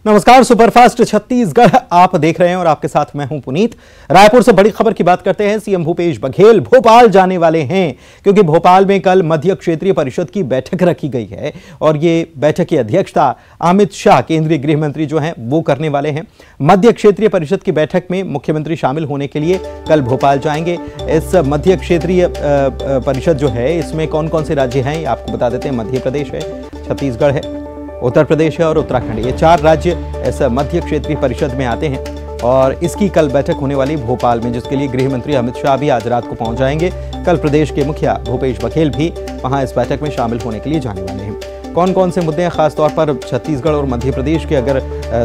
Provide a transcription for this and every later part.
नमस्कार, सुपरफास्ट छत्तीसगढ़ आप देख रहे हैं और आपके साथ मैं हूं पुनीत। रायपुर से बड़ी खबर की बात करते हैं। सीएम भूपेश बघेल भोपाल जाने वाले हैं क्योंकि भोपाल में कल मध्य क्षेत्रीय परिषद की बैठक रखी गई है और ये बैठक की अध्यक्षता अमित शाह केंद्रीय गृह मंत्री जो हैं वो करने वाले हैं। मध्य क्षेत्रीय परिषद की बैठक में मुख्यमंत्री शामिल होने के लिए कल भोपाल जाएंगे। इस मध्य क्षेत्रीय परिषद जो है इसमें कौन कौन से राज्य हैं आपको बता देते हैं। मध्य प्रदेश है, छत्तीसगढ़ है, उत्तर प्रदेश है और उत्तराखंड। ये 4 राज्य इस मध्य क्षेत्रीय परिषद में आते हैं और इसकी कल बैठक होने वाली भोपाल में, जिसके लिए गृह मंत्री अमित शाह भी आज रात को पहुंच जाएंगे। कल प्रदेश के मुखिया भूपेश बघेल भी वहां इस बैठक में शामिल होने के लिए जाने वाले हैं। कौन कौन से मुद्दे हैं, खासतौर पर छत्तीसगढ़ और मध्य प्रदेश के अगर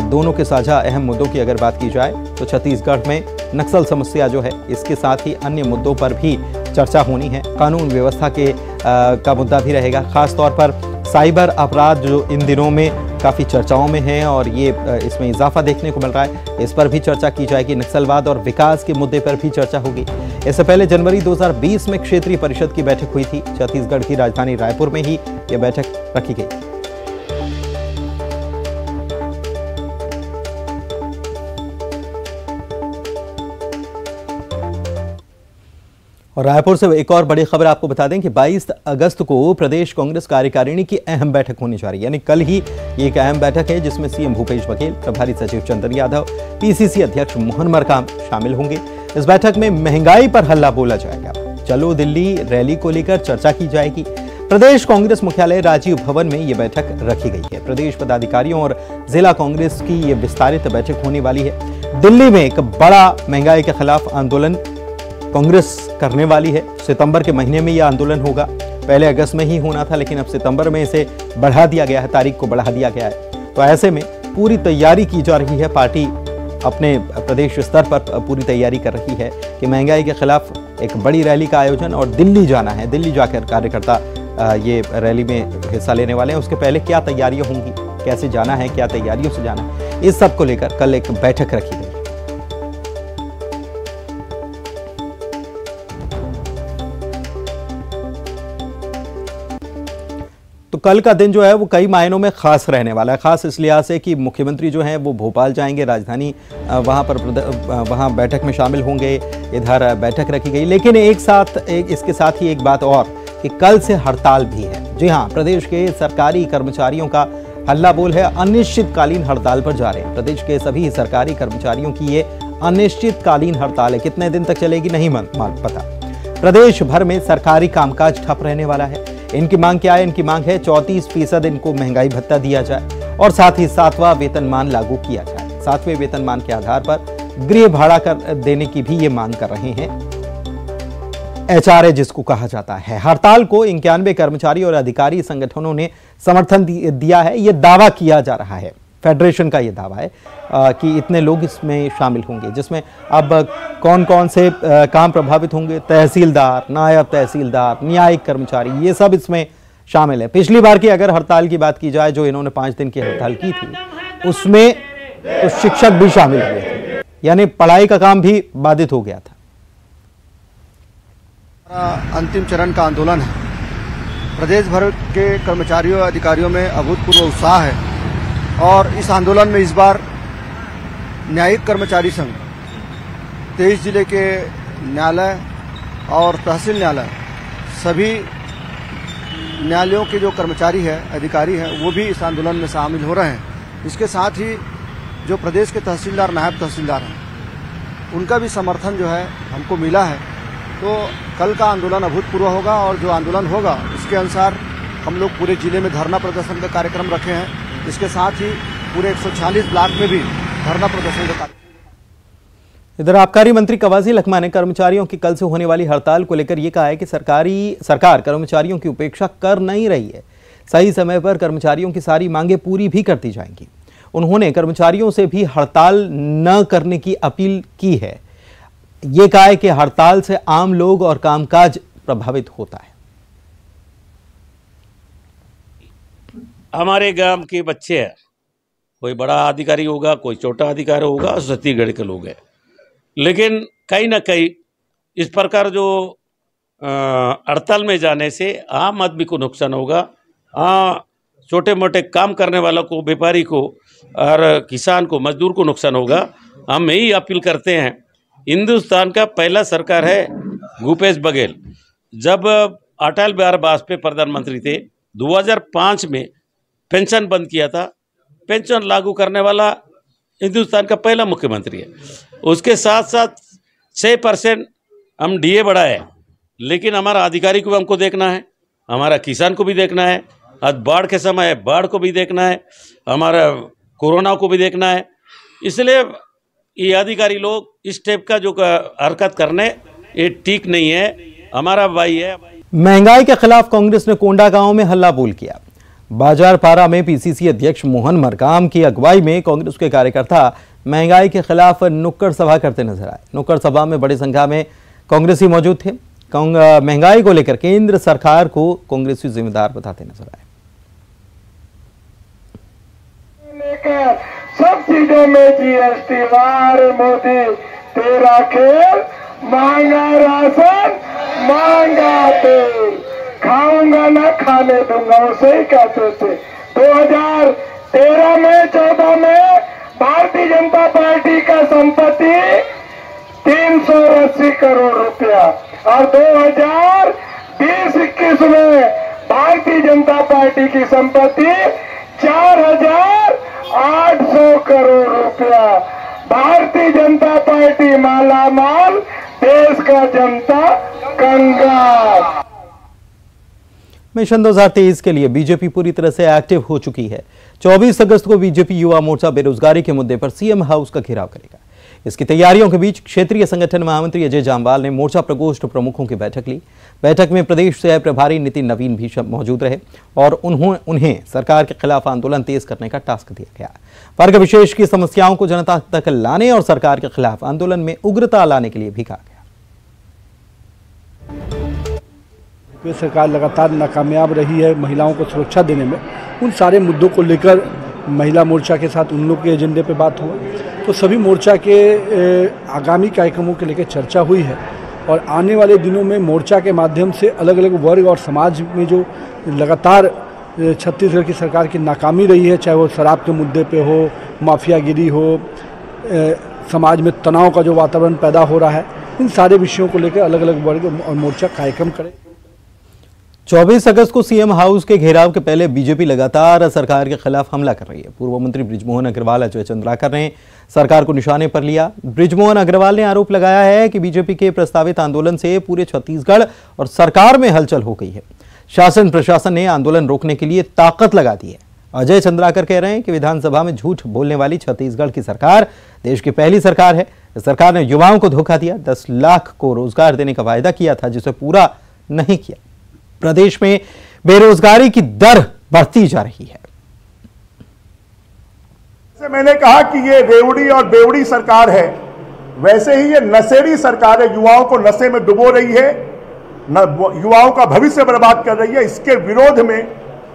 दोनों के साझा अहम मुद्दों की अगर बात की जाए तो छत्तीसगढ़ में नक्सल समस्या जो है इसके साथ ही अन्य मुद्दों पर भी चर्चा होनी है। कानून व्यवस्था के का मुद्दा भी रहेगा, खासतौर पर साइबर अपराध जो इन दिनों में काफ़ी चर्चाओं में है और ये इसमें इजाफा देखने को मिल रहा है, इस पर भी चर्चा की जाएगी। नक्सलवाद और विकास के मुद्दे पर भी चर्चा होगी। इससे पहले जनवरी 2020 में क्षेत्रीय परिषद की बैठक हुई थी। छत्तीसगढ़ की राजधानी रायपुर में ही यह बैठक रखी गई। और रायपुर से एक और बड़ी खबर आपको बता दें कि 22 अगस्त को प्रदेश कांग्रेस कार्यकारिणी की अहम बैठक होने जा रही है। यानी कल ही ये एक अहम बैठक है जिसमें सीएम भूपेश बघेल, प्रभारी सचिव चंदन यादव, पीसीसी अध्यक्ष मोहन मरकाम शामिल होंगे। इस बैठक में महंगाई पर हल्ला बोला जाएगा। चलो दिल्ली रैली को लेकर चर्चा की जाएगी। प्रदेश कांग्रेस मुख्यालय राजीव भवन में यह बैठक रखी गई है। प्रदेश पदाधिकारियों और जिला कांग्रेस की यह विस्तारित बैठक होने वाली है। दिल्ली में एक बड़ा महंगाई के खिलाफ आंदोलन कांग्रेस करने वाली है। सितंबर के महीने में यह आंदोलन होगा। पहले अगस्त में ही होना था, लेकिन अब सितंबर में इसे बढ़ा दिया गया है, तारीख को बढ़ा दिया गया है। तो ऐसे में पूरी तैयारी की जा रही है। पार्टी अपने प्रदेश स्तर पर पूरी तैयारी कर रही है कि महंगाई के खिलाफ एक बड़ी रैली का आयोजन और दिल्ली जाना है। दिल्ली जाकर कार्यकर्ता ये रैली में हिस्सा लेने वाले हैं। उसके पहले क्या तैयारियां होंगी, कैसे जाना है, क्या तैयारियों से जाना है, इस सब को लेकर कल एक बैठक रखी गई। तो कल का दिन जो है वो कई मायनों में खास रहने वाला है। खास इस लिहाज से कि मुख्यमंत्री जो हैं वो भोपाल जाएंगे, राजधानी वहाँ बैठक में शामिल होंगे। इधर बैठक रखी गई, लेकिन इसके साथ ही एक बात और कि कल से हड़ताल भी है। जी हाँ, प्रदेश के सरकारी कर्मचारियों का हल्ला बोल है। अनिश्चितकालीन हड़ताल पर जा रहे हैं। प्रदेश के सभी सरकारी कर्मचारियों की ये अनिश्चितकालीन हड़ताल है। कितने दिन तक चलेगी नहीं पता। प्रदेश भर में सरकारी कामकाज ठप रहने वाला है। इनकी मांग क्या है? इनकी मांग है 34% इनको महंगाई भत्ता दिया जाए और साथ ही 7वां वेतनमान लागू किया जाए। 7वें वेतनमान के आधार पर गृह भाड़ा कर देने की भी ये मांग कर रहे हैं। एचआरए जिसको कहा जाता है। हड़ताल को 91 कर्मचारी और अधिकारी संगठनों ने समर्थन दिया है। ये दावा किया जा रहा है, फेडरेशन का ये दावा है कि इतने लोग इसमें शामिल होंगे, जिसमें अब कौन कौन से काम प्रभावित होंगे। तहसीलदार, नायब तहसीलदार, न्यायिक कर्मचारी, ये सब इसमें शामिल है। पिछली बार की अगर हड़ताल की बात की जाए, जो इन्होंने 5 दिन की हड़ताल की थी, उसमें तो शिक्षक भी शामिल हुए थे, यानी पढ़ाई का काम भी बाधित हो गया था। अंतिम चरण का आंदोलन है। प्रदेश भर के कर्मचारियों और अधिकारियों में अभूतपूर्व उत्साह है और इस आंदोलन में इस बार न्यायिक कर्मचारी संघ 23 जिले के न्यायालय और तहसील न्यायालय सभी न्यायालयों के जो कर्मचारी है, अधिकारी हैं, वो भी इस आंदोलन में शामिल हो रहे हैं। इसके साथ ही जो प्रदेश के तहसीलदार, नायब तहसीलदार हैं, उनका भी समर्थन जो है हमको मिला है। तो कल का आंदोलन अभूतपूर्व होगा और जो आंदोलन होगा उसके अनुसार हम लोग पूरे जिले में धरना प्रदर्शन का कार्यक्रम रखे हैं। इसके साथ ही पूरे 146 ब्लॉक में भी धरना प्रदर्शन का कार्यक्रम। इधर आबकारी मंत्री कवासी लखमा ने कर्मचारियों की कल से होने वाली हड़ताल को लेकर यह कहा है कि सरकार कर्मचारियों की उपेक्षा कर नहीं रही है। सही समय पर कर्मचारियों की सारी मांगें पूरी भी करती जाएंगी। उन्होंने कर्मचारियों से भी हड़ताल न करने की अपील की है। ये कहा है कि हड़ताल से आम लोग और कामकाज प्रभावित होता है। हमारे गांव के बच्चे हैं, कोई बड़ा अधिकारी होगा, कोई छोटा अधिकारी होगा, छत्तीसगढ़ के लोग हैं, लेकिन कहीं ना कहीं इस प्रकार जो हड़ताल में जाने से आम आदमी को नुकसान होगा। छोटे मोटे काम करने वालों को, व्यापारी को और किसान को, मजदूर को नुकसान होगा। हम यही अपील करते हैं, हिंदुस्तान का पहला सरकार है भूपेश बघेल। जब अटल बिहारी वाजपेयी प्रधानमंत्री थे, 2005 में पेंशन बंद किया था। पेंशन लागू करने वाला हिंदुस्तान का पहला मुख्यमंत्री है। उसके साथ साथ 6% हम डीए बढ़ाए, लेकिन हमारा अधिकारी को भी हमको देखना है, हमारा किसान को भी देखना है, आज बाढ़ के समय है, बाढ़ को भी देखना है, हमारा कोरोना को भी देखना है। इसलिए ये अधिकारी लोग इस टाइप का जो हरकत करने, ये ठीक नहीं है। हमारा भाई है। महंगाई के खिलाफ कांग्रेस ने कोंडागांव में हल्ला बोल किया। बाजार पारा में पीसीसी अध्यक्ष मोहन मरकाम की अगुवाई में कांग्रेस के कार्यकर्ता महंगाई के खिलाफ नुक्कड़ सभा करते नजर आए। नुक्कड़ सभा में बड़ी संख्या में कांग्रेसी मौजूद थे। महंगाई को लेकर केंद्र सरकार को कांग्रेसी जिम्मेदार बताते नजर आए। सब चीजों में जीएसटी वार, मोदी तेरा खेल, महंगा राशन, महंगा तेल, खाऊंगा ना खाने दूंगा, उसे ही कहते थे। 2013 में 14 में भारतीय जनता पार्टी का संपत्ति 380 करोड़ रुपया और 2020-21 में भारतीय जनता पार्टी की संपत्ति 4,800 करोड़ रुपया। भारतीय जनता पार्टी माला माल, देश का जनता कंगाल। मिशन 2023 के लिए बीजेपी पूरी तरह से एक्टिव हो चुकी है। 24 अगस्त को बीजेपी युवा मोर्चा बेरोजगारी के मुद्दे पर सीएम हाउस का घेराव करेगा। इसकी तैयारियों के बीच क्षेत्रीय संगठन महामंत्री अजय जामवाल ने मोर्चा प्रकोष्ठ प्रमुखों की बैठक ली। बैठक में प्रदेश से प्रभारी नितिन नवीन भी मौजूद रहे और उन्हें सरकार के खिलाफ आंदोलन तेज करने का टास्क दिया गया। वर्ग विशेष की समस्याओं को जनता तक लाने और सरकार के खिलाफ आंदोलन में उग्रता लाने के लिए भी कहा गया। सरकार लगातार नाकामयाब रही है महिलाओं को सुरक्षा देने में। उन सारे मुद्दों को लेकर महिला मोर्चा के साथ उन लोग के एजेंडे पे बात हुआ, तो सभी मोर्चा के आगामी कार्यक्रमों के लेकर चर्चा हुई है और आने वाले दिनों में मोर्चा के माध्यम से अलग अलग वर्ग और समाज में जो लगातार छत्तीसगढ़ की सरकार की नाकामी रही है, चाहे वो शराब के मुद्दे पे हो, माफियागिरी हो, समाज में तनाव का जो वातावरण पैदा हो रहा है, इन सारे विषयों को लेकर अलग अलग वर्ग और मोर्चा कार्यक्रम करे। 24 अगस्त को सीएम हाउस के घेराव के पहले बीजेपी लगातार सरकार के खिलाफ हमला कर रही है। पूर्व मंत्री बृजमोहन अग्रवाल, अजय चंद्राकर ने सरकार को निशाने पर लिया। बृजमोहन अग्रवाल ने आरोप लगाया है कि बीजेपी के प्रस्तावित आंदोलन से पूरे छत्तीसगढ़ और सरकार में हलचल हो गई है। शासन प्रशासन ने आंदोलन रोकने के लिए ताकत लगा दी है। अजय चंद्राकर कह रहे हैं कि विधानसभा में झूठ बोलने वाली छत्तीसगढ़ की सरकार देश की पहली सरकार है। सरकार ने युवाओं को धोखा दिया, 10 लाख को रोजगार देने का वायदा किया था, जिसे पूरा नहीं किया। प्रदेश में बेरोजगारी की दर बढ़ती जा रही है। मैंने कहा कि ये रेवड़ी और बेवड़ी सरकार है, वैसे ही ये नशेड़ी सरकार है, युवाओं को नशे में डुबो रही है, युवाओं का भविष्य बर्बाद कर रही है। इसके विरोध में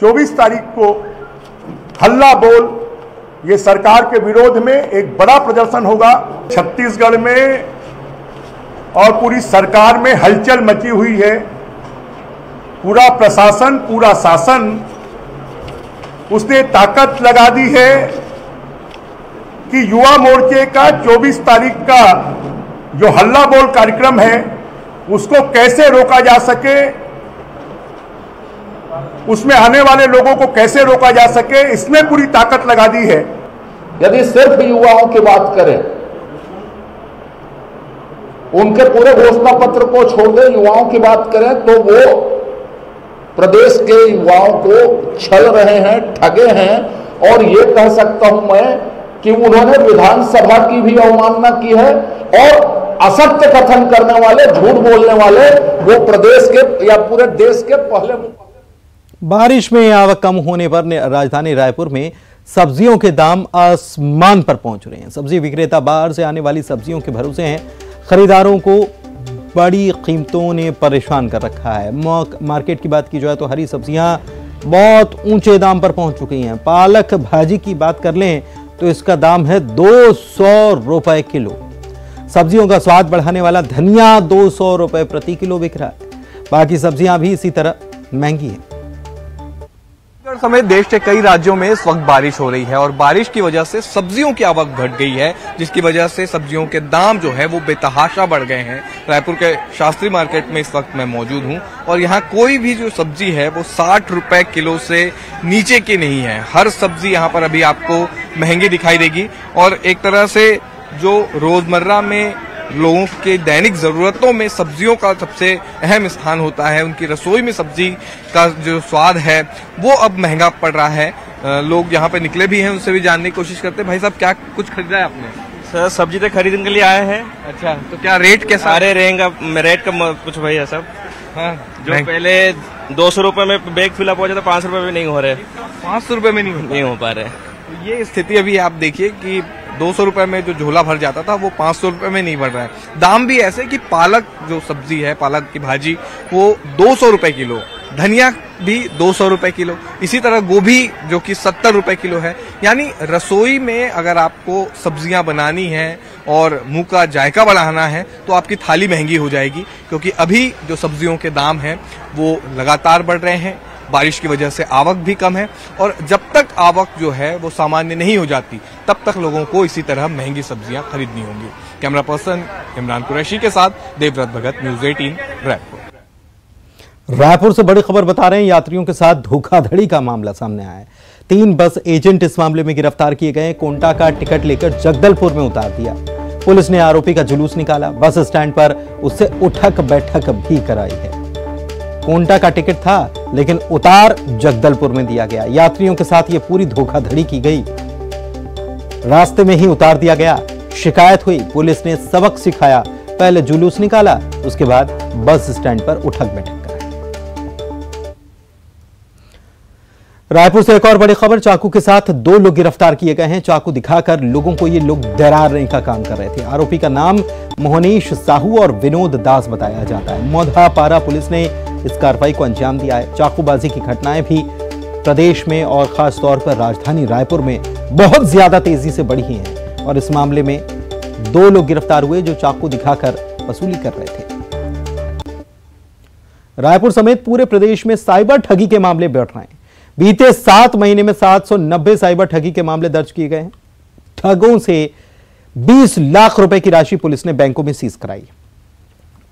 24 तारीख को हल्ला बोल, ये सरकार के विरोध में एक बड़ा प्रदर्शन होगा। छत्तीसगढ़ में और पूरी सरकार में हलचल मची हुई है। पूरा प्रशासन, पूरा शासन उसने ताकत लगा दी है कि युवा मोर्चे का 24 तारीख का जो हल्ला बोल कार्यक्रम है उसको कैसे रोका जा सके, उसमें आने वाले लोगों को कैसे रोका जा सके, इसमें पूरी ताकत लगा दी है। यदि सिर्फ युवाओं की बात करें, उनके पूरे घोषणा पत्र को छोड़ दें, युवाओं की बात करें तो वो प्रदेश के युवाओं को छल रहे हैं, ठगे हैं। और ये कह सकता हूं मैं कि उन्होंने विधानसभा की भी अवमानना की है और असत्य कथन करने वाले, झूठ बोलने वाले वो प्रदेश के या पूरे देश के पहले। बारिश में आवक कम होने पर राजधानी रायपुर में सब्जियों के दाम आसमान पर पहुंच रहे हैं। सब्जी विक्रेता बाहर से आने वाली सब्जियों के भरोसे हैं। खरीदारों को बड़ी कीमतों ने परेशान कर रखा है। मार्केट की बात की जाए तो हरी सब्जियां बहुत ऊंचे दाम पर पहुंच चुकी हैं। पालक भाजी की बात कर लें तो इसका दाम है 200 रुपए किलो। सब्जियों का स्वाद बढ़ाने वाला धनिया 200 रुपए प्रति किलो बिक रहा है। बाकी सब्जियां भी इसी तरह महंगी हैं। समेत देश के कई राज्यों में इस वक्त बारिश हो रही है और बारिश की वजह से सब्जियों की आवक घट गई है, जिसकी वजह से सब्जियों के दाम जो है वो बेतहाशा बढ़ गए हैं। रायपुर के शास्त्री मार्केट में इस वक्त मैं मौजूद हूं और यहाँ कोई भी जो सब्जी है वो 60 रुपए किलो से नीचे की नहीं है। हर सब्जी यहाँ पर अभी आपको महंगी दिखाई देगी और एक तरह से जो रोजमर्रा में लोगों के दैनिक जरूरतों में सब्जियों का सबसे अहम स्थान होता है, उनकी रसोई में सब्जी का जो स्वाद है वो अब महंगा पड़ रहा है। लोग यहाँ पे निकले भी हैं, उनसे भी जानने की कोशिश करते हैं। भाई साहब, क्या कुछ खरीदा है आपने? सर सब्जी तो खरीदने के लिए आए हैं। अच्छा, तो क्या रेट कैसा? अरे रेट का कुछ भैया सब। हाँ, जो पहले 200 रुपए में बैग फिलअप हो जाता, 500 रुपए में नहीं हो रहे। 500 रुपए में नहीं हो पा रहे। तो ये स्थिति अभी आप देखिए कि 200 रुपए में जो झोला भर जाता था वो 500 रुपए में नहीं भर रहा है। दाम भी ऐसे कि पालक जो सब्जी है, पालक की भाजी, वो 200 रुपए किलो, धनिया भी 200 रुपए किलो, इसी तरह गोभी जो कि 70 रुपए किलो है। यानी रसोई में अगर आपको सब्जियां बनानी है और मुंह का जायका बढ़ाना है तो आपकी थाली महंगी हो जाएगी, क्योंकि अभी जो सब्जियों के दाम हैं वो लगातार बढ़ रहे हैं। बारिश की वजह से आवक भी कम है और जब तक आवक जो है वो सामान्य नहीं हो जाती तब तक लोगों को इसी तरह महंगी सब्जियां खरीदनी होंगी। कैमरा पर्सन इमरान कुरैशी के साथ देवव्रत भगत, न्यूज़ 18 रायपुर। रायपुर से बड़ी खबर बता रहे हैं, यात्रियों के साथ धोखाधड़ी का मामला सामने आया है। 3 बस एजेंट इस मामले में गिरफ्तार किए गए। कोंटा का टिकट लेकर जगदलपुर में उतार दिया। पुलिस ने आरोपी का जुलूस निकाला, बस स्टैंड पर उससे उठक बैठक भी कराई है। कोंटा का टिकट था लेकिन उतार जगदलपुर में दिया गया। यात्रियों के साथ ये पूरी धोखाधड़ी की गई, रास्ते में ही उतार दिया गया। शिकायत हुई, पुलिस ने सबक सिखाया, पहले जुलूस निकाला, उसके बाद बस स्टैंड पर उठक बैठक कराई। रायपुर से एक और बड़ी खबर, चाकू के साथ 2 लोग गिरफ्तार किए गए हैं। चाकू दिखाकर लोगों को ये लोग डराने का काम कर रहे थे। आरोपी का नाम मोहनीश साहू और विनोद दास बताया जाता है। मोधापारा पुलिस ने इस कार्रवाई को अंजाम दिया है। चाकूबाजी की घटनाएं भी प्रदेश में और खास तौर पर राजधानी रायपुर में बहुत ज्यादा तेजी से बढ़ी हैं और इस मामले में 2 लोग गिरफ्तार हुए जो चाकू दिखाकर वसूली कर रहे थे। रायपुर समेत पूरे प्रदेश में साइबर ठगी के मामले बढ़ रहे हैं। बीते 7 महीने में 790 साइबर ठगी के मामले दर्ज किए गए हैं। ठगों से 20 लाख रुपए की राशि पुलिस ने बैंकों में सीज कराई।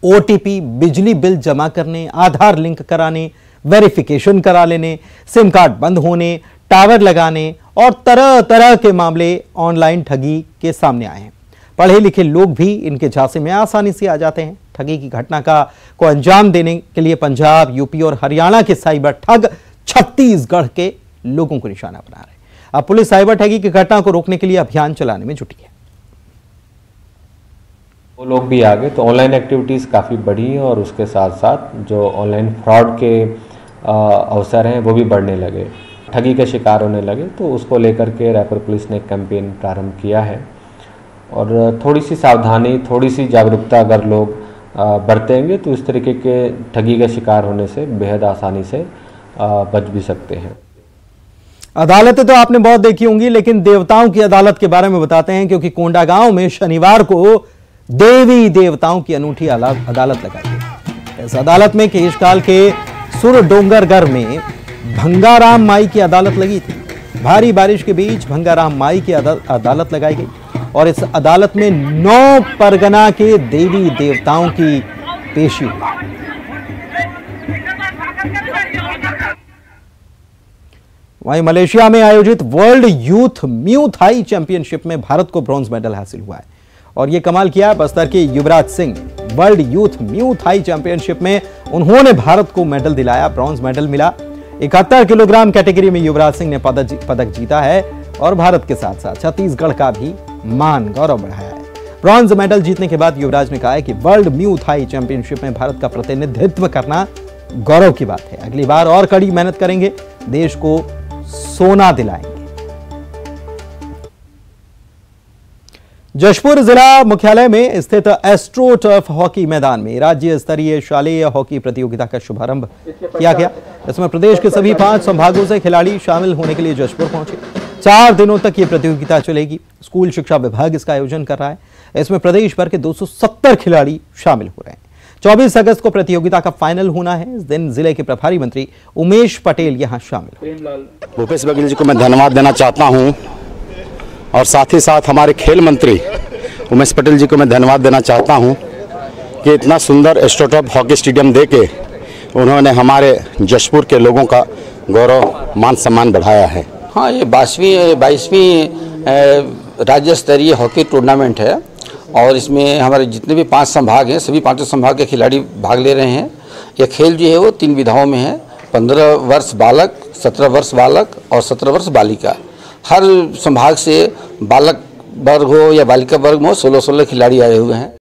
ओटीपी, बिजली बिल जमा करने, आधार लिंक कराने, वेरिफिकेशन करा लेने, सिम कार्ड बंद होने, टावर लगाने और तरह तरह के मामले ऑनलाइन ठगी के सामने आए हैं। पढ़े लिखे लोग भी इनके झांसे में आसानी से आ जाते हैं। ठगी की घटना को अंजाम देने के लिए पंजाब, यूपी और हरियाणा के साइबर ठग छत्तीसगढ़ के लोगों को निशाना बना रहे हैं। अब पुलिस साइबर ठगी की घटना को रोकने के लिए अभियान चलाने में जुटी है। वो लोग भी आ गए तो ऑनलाइन एक्टिविटीज़ काफ़ी बढ़ी हैं और उसके साथ साथ जो ऑनलाइन फ्रॉड के अवसर हैं वो भी बढ़ने लगे, ठगी के शिकार होने लगे। तो उसको लेकर के रायपुर पुलिस ने एक कैंपेन प्रारंभ किया है और थोड़ी सी सावधानी, थोड़ी सी जागरूकता अगर लोग बरतेंगे तो इस तरीके के ठगी का शिकार होने से बेहद आसानी से बच भी सकते हैं। अदालतें तो आपने बहुत देखी होंगी, लेकिन देवताओं की अदालत के बारे में बताते हैं, क्योंकि कोंडागांव में शनिवार को देवी देवताओं की अनूठी अदालत लगाई गई। इस अदालत में केशकाल के सुर डोंगरगढ़ में भंगाराम माई की अदालत लगी थी। भारी बारिश के बीच भंगाराम माई की अदालत लगाई गई और इस अदालत में 9 परगना के देवी देवताओं की पेशी हुई। वहीं मलेशिया में आयोजित world youth Muay Thai championship में भारत को ब्रॉन्ज मेडल हासिल हुआ है और यह कमाल किया बस्तर के Yuvraj Singh. World youth Muay Thai championship में उन्होंने भारत को मेडल दिलाया, ब्रॉन्ज मेडल मिला। 71 किलोग्राम कैटेगरी में युवराज सिंह ने पदक जीता है और भारत के साथ साथ छत्तीसगढ़ का भी मान गौरव बढ़ाया है। ब्रॉन्ज मेडल जीतने के बाद युवराज ने कहा है कि वर्ल्ड म्यू थाई चैंपियनशिप में भारत का प्रतिनिधित्व करना गौरव की बात है। अगली बार और कड़ी मेहनत करेंगे, देश को सोना दिलाएंगे। जशपुर जिला मुख्यालय में स्थित एस्ट्रो टर्फ हॉकी मैदान में राज्य स्तरीय शालेय हॉकी प्रतियोगिता का शुभारंभ किया गया। इसमें प्रदेश के सभी 5 संभागों से खिलाड़ी शामिल होने के लिए जशपुर पहुंचे। 4 दिनों तक ये प्रतियोगिता चलेगी। स्कूल शिक्षा विभाग इसका आयोजन कर रहा है। इसमें प्रदेश भर के 270 खिलाड़ी शामिल हो रहे हैं। 24 अगस्त को प्रतियोगिता का फाइनल होना है। इस दिन जिले के प्रभारी मंत्री उमेश पटेल यहां शामिल हुए। भूपेश बघेल जी को मैं धन्यवाद देना चाहता हूं और साथ ही साथ हमारे खेल मंत्री उमेश पटेल जी को मैं धन्यवाद देना चाहता हूं कि इतना सुंदर एस्ट्रोटर्फ हॉकी स्टेडियम देके उन्होंने हमारे जशपुर के लोगों का गौरव मान सम्मान बढ़ाया है। हाँ, ये 22वीं राज्य स्तरीय हॉकी टूर्नामेंट है और इसमें हमारे जितने भी 5 संभाग हैं सभी 5 संभाग के खिलाड़ी भाग ले रहे हैं। यह खेल जो है वो 3 विधाओं में है, 15 वर्ष बालक, 17 वर्ष बालक और 17 वर्ष बालिका। हर संभाग से बालक वर्ग हो या बालिका वर्ग में हो 16-16 खिलाड़ी आए हुए हैं।